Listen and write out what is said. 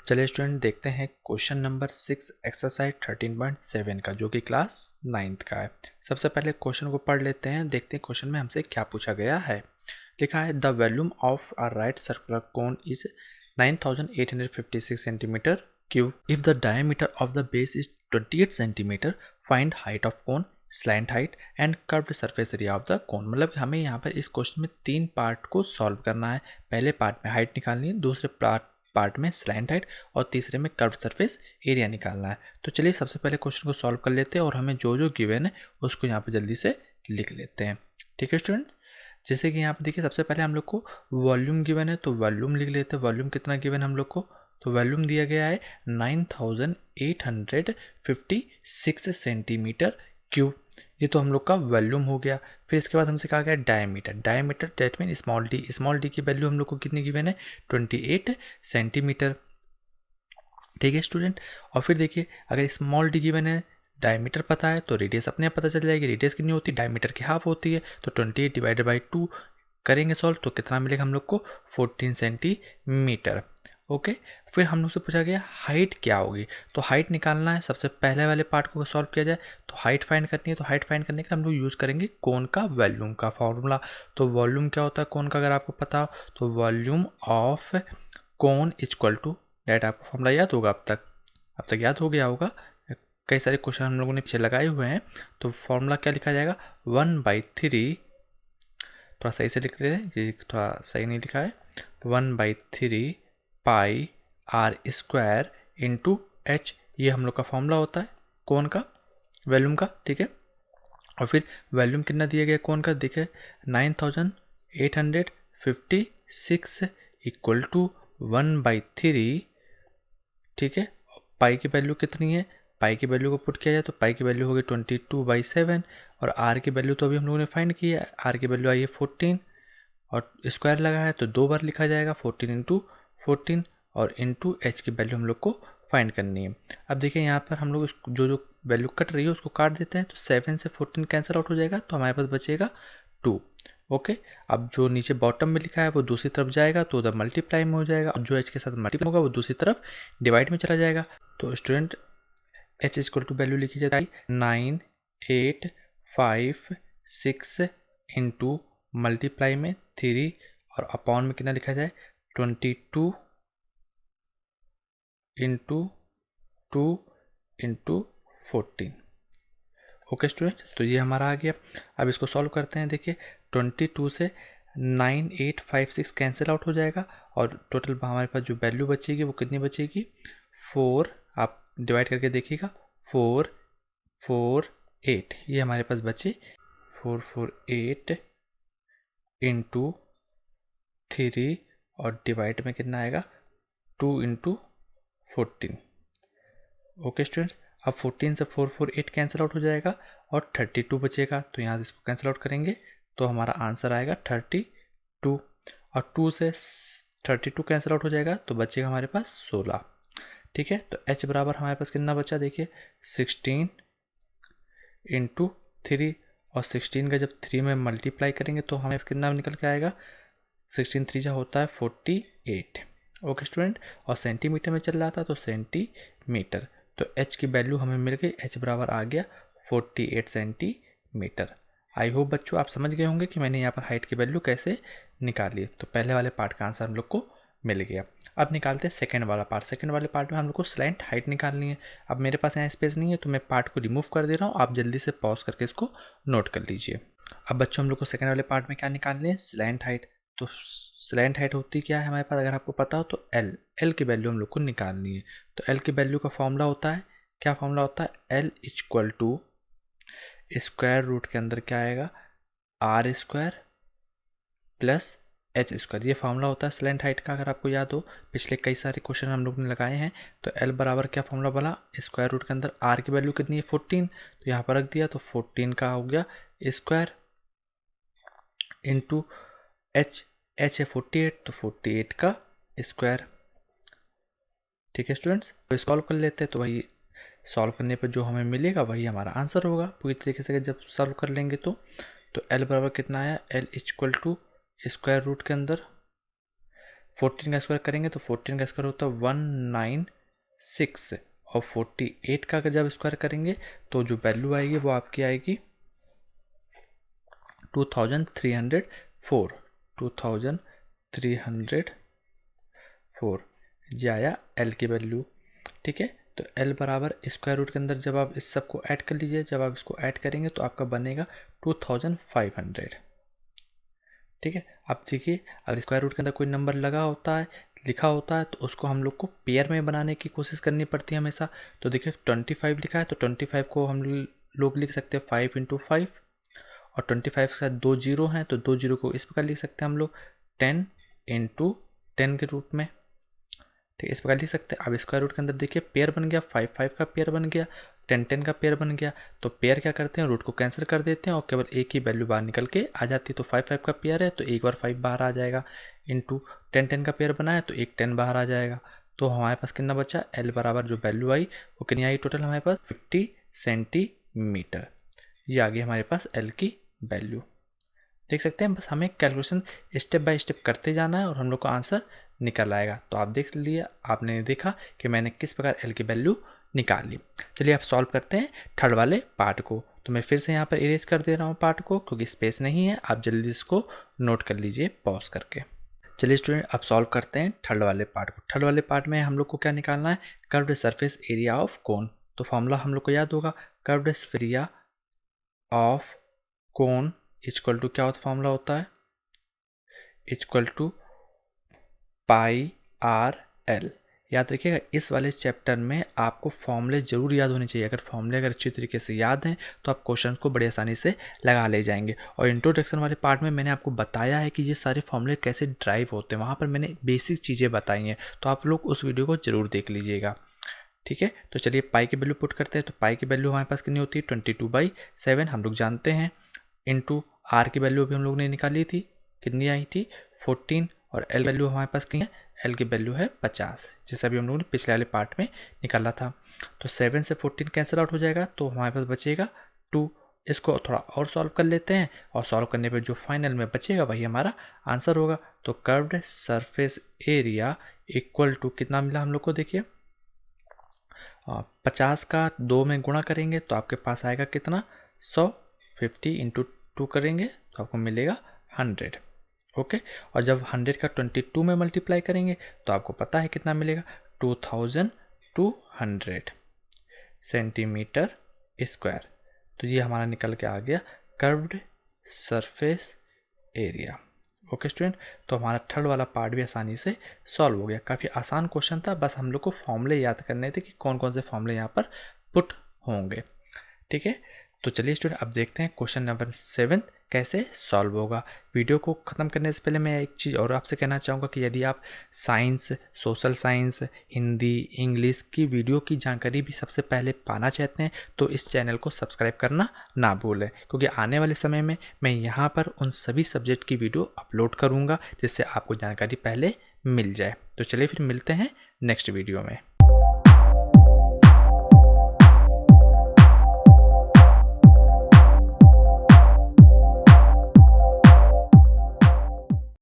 चलिए स्टूडेंट देखते हैं क्वेश्चन नंबर 6 एक्सरसाइज 13.7 का, जो कि क्लास 9th का है। सबसे पहले क्वेश्चन को पढ़ लेते हैं, देखते हैं क्वेश्चन में हमसे क्या पूछा गया है। लिखा है the volume of a right circular cone is 9856 centimetre cube. If the diameter of the base is 28 centimetre, find height of cone, slant height and curved surface area of the cone. मतलब हमें यहाँ पर इस question में 3 part को solve करना है। पहले पार्ट में हाइट निकालनी है, दूसरे पार्ट में स्लैंट हाइट और तीसरे में कर्व्ड सरफेस एरिया निकालना है। तो चलिए सबसे पहले क्वेश्चन को सॉल्व कर लेते हैं और हमें जो जो गिवन है उसको यहाँ पे जल्दी से लिख लेते हैं। ठीक है स्टूडेंट्स, जैसे कि यहाँ पे देखिए सबसे पहले हम लोग को वॉल्यूम गिवन है, तो वॉल्यूम लिख लेते हैं। वॉल्यूम कितना गिवन है हम लोग को, तो वॉल्यूम दिया गया है 9856 सेंटीमीटर क्यूब। ये तो हम लोग का वॉल्यूम हो गया। फिर इसके बाद हमसे कहा गया diameter. Diameter that mean small D. Small D की वैल्यू हम लोग को कितनी गिवन है, 28 सेंटीमीटर। ठीक है स्टूडेंट, और फिर देखिए अगर स्मॉल डी गिवन है, डायमीटर पता है, तो रेडियस अपने आप पता चल जाएगी। रेडियस कितनी होती है, डायमीटर की हाफ होती है, तो 28 डिवाइडेड बाई 2 करेंगे सॉल्व, तो कितना मिलेगा हम लोग को, 14 सेंटीमीटर। ओके, फिर हम लोग से पूछा गया हाइट क्या होगी, तो हाइट निकालना है। सबसे पहले वाले पार्ट को सॉल्व किया जाए तो हाइट फाइंड करनी है। तो हाइट फाइंड करने के लिए हम लोग यूज़ करेंगे कोन का वॉल्यूम का फॉर्मूला। तो वॉल्यूम क्या होता है कोन का, अगर आपको पता हो तो volume of cone equal to, that आपको फॉर्मूला याद होगा, अब तक याद हो गया होगा, कई सारे क्वेश्चन हम लोगों ने पीछे लगाए हुए हैं। तो फॉर्मूला क्या लिखा जाएगा, 1/3, थोड़ा सही से लिख लेते हैं, ये थोड़ा सही नहीं लिखा है, 1/3 पाई आर स्क्वायर इंटू एच। ये हम लोग का फॉर्मूला होता है कोन का वॉल्यूम का। ठीक है, और फिर वॉल्यूम कितना दिया गया कोन का, देखिए 9856 इक्वल टू 1/3। ठीक है, पाई की वैल्यू कितनी है, पाई की वैल्यू को पुट किया जाए तो पाई की वैल्यू होगी 22/7, और आर की वैल्यू तो अभी हम लोगों ने फाइंड की है, आर की वैल्यू आई है 14, और स्क्वायर लगा है तो 2 बार लिखा जाएगा, 14 इंटू 14, और इंटू एच की वैल्यू हम लोग को फाइंड करनी है। अब देखिए यहाँ पर हम लोग जो वैल्यू कट रही है उसको काट देते हैं, तो 7 से 14 कैंसिल आउट हो जाएगा, तो हमारे पास बचेगा 2। ओके, अब जो नीचे बॉटम में लिखा है वो दूसरी तरफ जाएगा तो उधर मल्टीप्लाई में हो जाएगा, और जो एच के साथ मल्टीप्लाई होगा वो दूसरी तरफ डिवाइड में चला जाएगा। तो student H equal to value लिखी जाती है 9856 इंटू मल्टीप्लाई में 3 और अपॉन में कितना लिखा जाए, 22 इंटू 2 इंटू 14। ओके स्टूडेंट, तो ये हमारा आ गया। अब इसको सॉल्व करते हैं। देखिए 22 से 9856 कैंसिल आउट हो जाएगा, और टोटल हमारे पास जो वैल्यू बचेगी वो कितनी बचेगी, 4। आप डिवाइड करके देखिएगा, 448 ये हमारे पास बचे, 448 इंटू 3 और डिवाइड में कितना आएगा, 2 इंटू 14। ओके स्टूडेंट्स, अब 14 से 448 कैंसिल आउट हो जाएगा और 32 बचेगा, तो यहाँ से इसको कैंसिल आउट करेंगे तो हमारा आंसर आएगा 32, और 2 से 32 कैंसिल आउट हो जाएगा तो बचेगा हमारे पास 16। ठीक है, तो h बराबर हमारे पास कितना बचा, देखिए 16 इंटू 3, और 16 का जब 3 में मल्टीप्लाई करेंगे तो हमें कितना निकल के आएगा, 16 3 होता है 48। ओके स्टूडेंट, और सेंटीमीटर में चल रहा था तो सेंटीमीटर, तो h की वैल्यू हमें मिल गई, h बराबर आ गया 48 सेंटीमीटर। आई होप बच्चों आप समझ गए होंगे कि मैंने यहाँ पर हाइट की वैल्यू कैसे निकाली। तो पहले वाले पार्ट का आंसर हम लोग को मिल गया। अब निकालते हैं सेकंड वाला पार्ट। सेकंड वाले पार्ट में हम लोग को स्लैंट हाइट निकालनी है। अब मेरे पास यहाँ स्पेस नहीं है तो मैं पार्ट को रिमूव कर दे रहा हूँ, आप जल्दी से पॉज करके इसको नोट कर लीजिए। अब बच्चों हम लोग को सेकंड वाले पार्ट में क्या निकालनी है, स्लैंट हाइट। तो स्लैंट हाइट होती क्या है हमारे पास, अगर आपको पता हो तो एल की वैल्यू हम लोग को निकालनी है। तो एल की वैल्यू का फॉर्मूला होता है, क्या फॉर्मूला होता है, L equal to square root के अंदर क्या आएगा, R square plus H square. ये फॉर्मूला होता है स्लैंट हाइट का, अगर आपको याद हो पिछले कई सारे क्वेश्चन हम लोग ने लगाए हैं। तो एल बराबर क्या फॉर्मूला बोला, स्क्वायर रूट के अंदर आर की वैल्यू कितनी है 14, तो यहाँ पर रख दिया, तो 14 का हो गया स्क्वायर इंटू एच है 48, तो 48 का स्क्वायर। ठीक है स्टूडेंट्स, तो सॉल्व कर लेते हैं, तो वही सॉल्व करने पर जो हमें मिलेगा वही हमारा आंसर होगा पूरी तरीके से जब सॉल्व कर लेंगे। तो एल बराबर कितना आया, L equal to square root के अंदर 14 का स्क्वायर करेंगे तो 14 का स्क्वायर होता है 196 और 48 का जब स्क्वायर करेंगे तो जो वैल्यू आएगी वो आपकी आएगी 2304 2304 ये आया एल की वैल्यू। ठीक है, तो एल बराबर स्क्वायर रूट के अंदर जब आप इस सब को ऐड कर लीजिए, जब आप इसको ऐड करेंगे तो आपका बनेगा 2500। ठीक है, अब देखिए अगर स्क्वायर रूट के अंदर कोई नंबर लगा होता है, लिखा होता है, तो उसको हम लोग को पेयर में बनाने की कोशिश करनी पड़ती है हमेशा। तो देखिए 25 लिखा है तो 25 को हम लोग लिख सकते हैं 5 × 5 और 25 के साथ 2 जीरो हैं तो 2 जीरो को इस प्रकार लिख सकते हैं हम लोग 10 × 10 के रूप में। ठीक है, इस प्रकार लिख सकते हैं। अब स्क्वायर रूट के अंदर देखिए पेयर बन गया, 5 5 का पेयर बन गया, 10 10 का पेयर बन गया। तो पेयर क्या करते हैं, रूट को कैंसिल कर देते हैं और केवल एक ही वैल्यू बाहर निकल के आ जाती है। तो 5 5 का पेयर है तो एक बार 5 बाहर आ जाएगा, इंटू 10 10 का पेयर बना है तो एक 10 बाहर आ जाएगा। तो हमारे पास कितना बचा, एल बराबर जो वैल्यू आई वो कितनी आई टोटल हमारे पास 50 सेंटीमीटर। ये आ गई हमारे पास एल की वैल्यू। देख सकते हैं, बस हमें कैलकुलेशन स्टेप बाय स्टेप करते जाना है और हम लोग को आंसर निकल आएगा। तो आप देख लिए, आपने देखा कि मैंने किस प्रकार एल की वैल्यू निकाल ली। चलिए आप सॉल्व करते हैं थर्ड वाले पार्ट को। तो मैं फिर से यहाँ पर इरेज कर दे रहा हूँ पार्ट को क्योंकि स्पेस नहीं है। आप जल्दी इसको नोट कर लीजिए पॉज करके। चलिए स्टूडेंट अब सॉल्व करते हैं थर्ड वाले पार्ट को। थर्ड वाले पार्ट में हम लोग को क्या निकालना है, curved surface area of cone. तो फॉर्मूला हम लोग को याद होगा, curved area of cone equal to क्या होता फॉर्मूला होता है, equal to pi R L. याद रखिएगा, इस वाले चैप्टर में आपको फॉर्मूले जरूर याद होने चाहिए। अगर फॉर्मूले अगर अच्छी तरीके से याद हैं तो आप क्वेश्चन को बड़ी आसानी से लगा ले जाएंगे। और इंट्रोडक्शन वाले पार्ट में मैंने आपको बताया है कि ये सारे फॉर्मूले कैसे ड्राइव होते हैं, वहाँ पर मैंने बेसिक चीज़ें बताई हैं। तो आप लोग उस वीडियो को जरूर देख लीजिएगा। ठीक है, तो चलिए पाई की वैल्यू पुट करते हैं। तो पाई की वैल्यू हमारे पास कितनी होती है 22/7 हम लोग जानते हैं, इंटू आर की वैल्यू भी हम लोग ने निकाली थी, कितनी आई थी 14। और एल वैल्यू हमारे पास कितनी है, एल की वैल्यू है 50, जैसा भी हम लोगों ने पिछले वाले पार्ट में निकाला था। तो 7 से 14 कैंसिल आउट हो जाएगा तो हमारे पास बचेगा 2। इसको थोड़ा और सॉल्व कर लेते हैं और सॉल्व करने पे जो फाइनल में बचेगा वही हमारा आंसर होगा। तो curved surface area equal to कितना मिला हम लोग को, देखिए 50 का 2 में गुणा करेंगे तो आपके पास आएगा कितना 100, 50 × 2 करेंगे तो आपको मिलेगा 100। ओके, और जब 100 का 22 में मल्टीप्लाई करेंगे तो आपको पता है कितना मिलेगा 2200 सेंटीमीटर स्क्वायर। तो ये हमारा निकल के आ गया curved surface area. Okay student, तो हमारा थर्ड वाला पार्ट भी आसानी से सॉल्व हो गया। काफ़ी आसान क्वेश्चन था, बस हम लोग को फॉर्मूले याद करने थे कि कौन कौन से फॉर्मूले यहाँ पर पुट होंगे। ठीक है, तो चलिए स्टूडेंट अब देखते हैं क्वेश्चन नंबर 7 कैसे सॉल्व होगा। वीडियो को ख़त्म करने से पहले मैं एक चीज़ और आपसे कहना चाहूँगा कि यदि आप science, social science, Hindi, English की वीडियो की जानकारी भी सबसे पहले पाना चाहते हैं तो इस चैनल को सब्सक्राइब करना ना भूलें, क्योंकि आने वाले समय में मैं यहाँ पर उन सभी सब्जेक्ट की वीडियो अपलोड करूँगा जिससे आपको जानकारी पहले मिल जाए। तो चलिए फिर मिलते हैं नेक्स्ट वीडियो में।